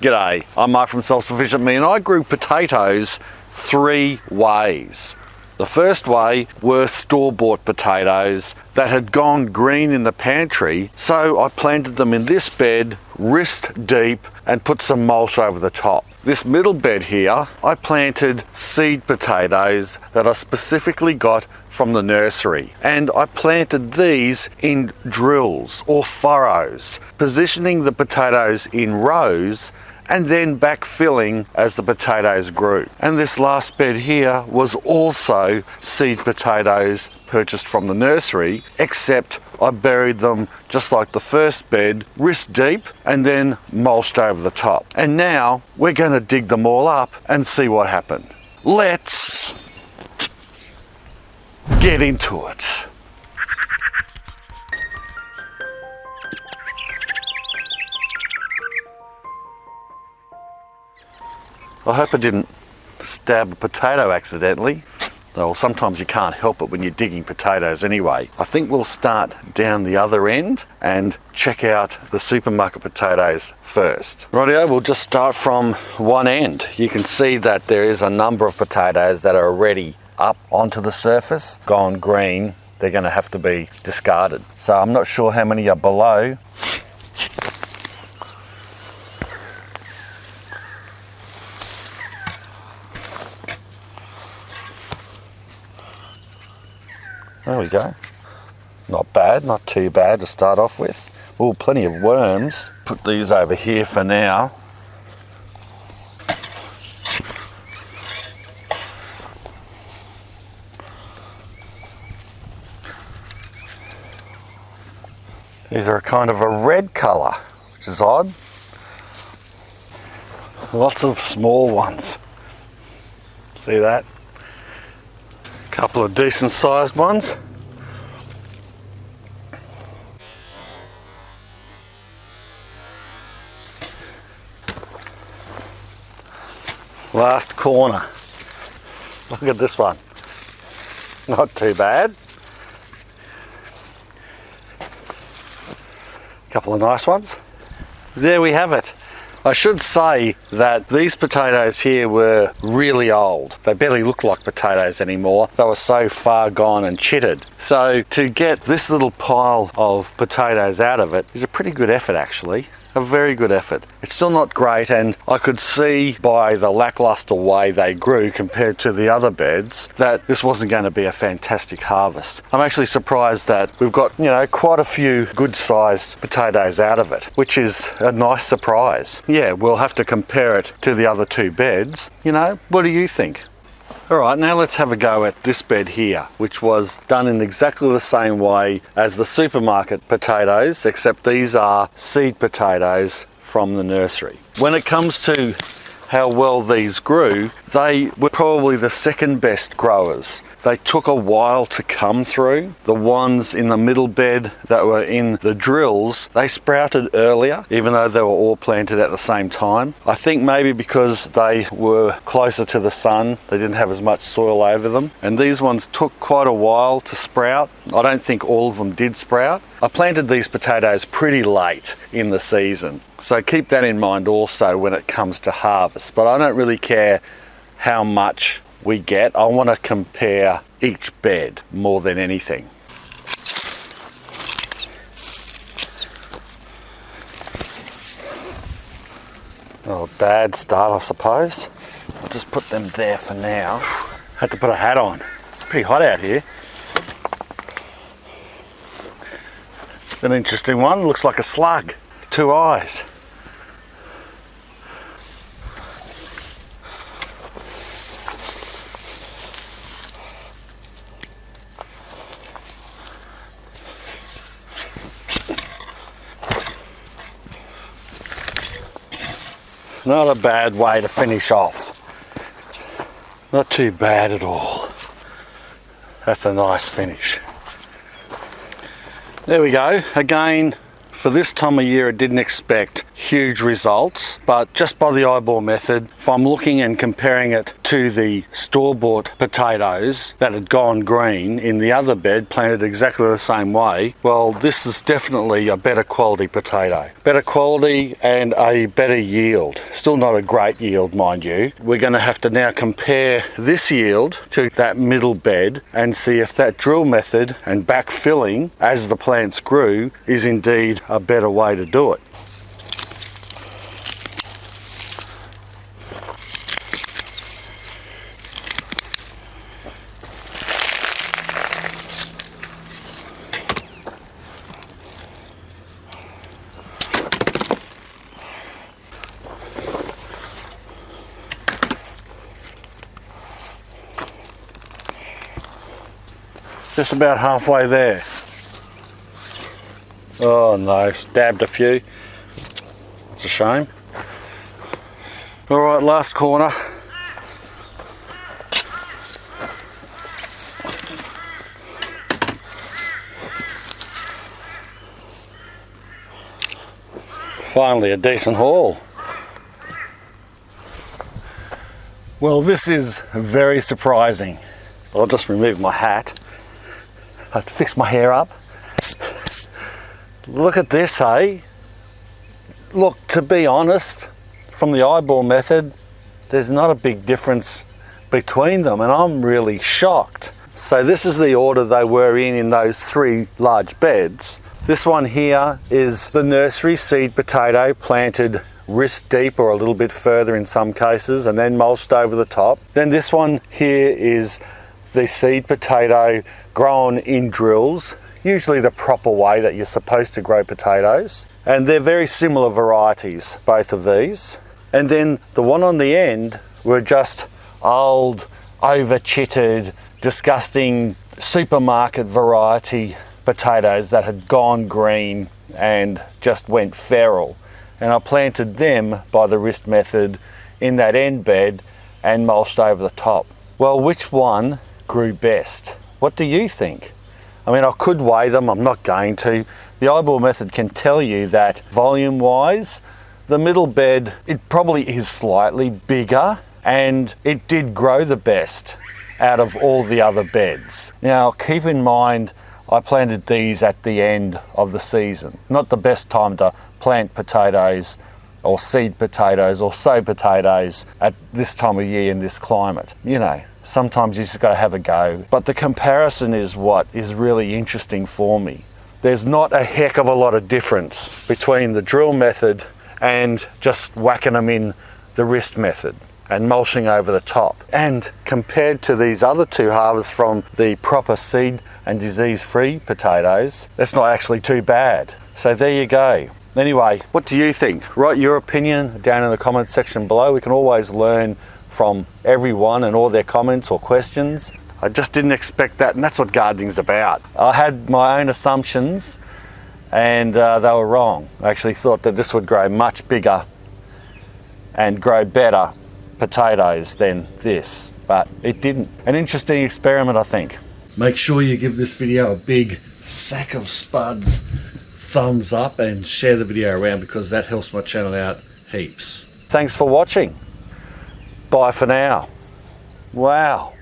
G'day, I'm Mark from Self-Sufficient Me, and I grew potatoes 3 ways. The first way were store-bought potatoes that had gone green in the pantry, so I planted them in this bed, wrist deep, and put some mulch over the top. This middle bed here, I planted seed potatoes that I specifically got from the nursery, and I planted these in drills or furrows, positioning the potatoes in rows and then backfilling as the potatoes grew. And this last bed here was also seed potatoes purchased from the nursery, except I buried them just like the first bed, wrist deep, and then mulched over the top. And now we're going to dig them all up and see what happened. Let's get into it. I hope I didn't stab a potato accidentally. Well, sometimes you can't help it when you're digging potatoes anyway. I think we'll start down the other end and check out the supermarket potatoes first. Rightio, we'll just start from one end. You can see that there is a number of potatoes that are already up onto the surface, gone green. They're going to have to be discarded. So I'm not sure how many are below. There we go. Not bad, not too bad to start off with. Oh, plenty of worms. Put these over here for now. These are kind of a red colour, which is odd. Lots of small ones. See that? Couple of decent sized ones. Last corner. Look at this one. Not too bad. Couple of nice ones. There we have it. I should say that these potatoes here were really old. They barely look like potatoes anymore. They were so far gone and chitted. So to get this little pile of potatoes out of it is a pretty good effort actually. A very good effort. It's still not great, and I could see by the lackluster way they grew compared to the other beds that this wasn't going to be a fantastic harvest. I'm actually surprised that we've got, quite a few good sized potatoes out of it, which is a nice surprise. Yeah, we'll have to compare it to the other 2 beds. What do you think? Alright, now let's have a go at this bed here, which was done in exactly the same way as the supermarket potatoes, except these are seed potatoes from the nursery. When it comes to how well these grew, they were probably the second best growers. They took a while to come through. The ones in the middle bed that were in the drills, they sprouted earlier, even though they were all planted at the same time. I think maybe because they were closer to the sun, they didn't have as much soil over them. And these ones took quite a while to sprout. I don't think all of them did sprout. I planted these potatoes pretty late in the season, so keep that in mind also when it comes to harvest. But I don't really care how much we get. I want to compare each bed more than anything. Not a bad start, I suppose. I'll just put them there for now. Had to put a hat on. It's pretty hot out here. It's an interesting one. Looks like a slug. 2 eyes. Not a bad way to finish off. Not too bad at all. That's a nice finish. There we go. Again, for this time of year, I didn't expect huge results, but just by the eyeball method, if I'm looking and comparing it to the store-bought potatoes that had gone green in the other bed, planted exactly the same way, well, this is definitely a better quality potato. Better quality and a better yield. Still not a great yield, mind you. We're going to have to now compare this yield to that middle bed and see if that drill method and backfilling as the plants grew is indeed a better way to do it. Just about halfway there. Oh no, stabbed a few. It's a shame. All right, last corner. Finally a decent haul. Well, this is very surprising. I'll just remove my hat. I'd fix my hair up. Look at this, hey? Look, to be honest, from the eyeball method, there's not a big difference between them, and I'm really shocked. So this is the order they were in those 3 large beds. This one here is the nursery seed potato, planted wrist deep or a little bit further in some cases, and then mulched over the top. Then this one here is the seed potato grown in drills, usually the proper way that you're supposed to grow potatoes. And they're very similar varieties, both of these. And then the one on the end were just old, over-chitted, disgusting supermarket variety potatoes that had gone green and just went feral. And I planted them by the wrist method in that end bed and mulched over the top. Well, which one grew best? What do you think? I mean, I could weigh them, I'm not going to. The eyeball method can tell you that volume wise, the middle bed, it probably is slightly bigger and it did grow the best out of all the other beds. Now, keep in mind, I planted these at the end of the season. Not the best time to plant potatoes or seed potatoes or sow potatoes at this time of year in this climate. You know, sometimes you just got to have a go. But the comparison is what is really interesting for me. There's not a heck of a lot of difference between the drill method and just whacking them in the wrist method and mulching over the top. And compared to these other 2 harvests from the proper seed and disease-free potatoes, that's not actually too bad. So there you go. Anyway, what do you think? Write your opinion down in the comments section below. We can always learn from everyone and all their comments or questions. I just didn't expect that, and that's what gardening's about. I had my own assumptions and they were wrong. I actually thought that this would grow much bigger and grow better potatoes than this, but it didn't. An interesting experiment, I think. Make sure you give this video a big sack of spuds thumbs up and share the video around, because that helps my channel out heaps. Thanks for watching. Bye for now. Wow.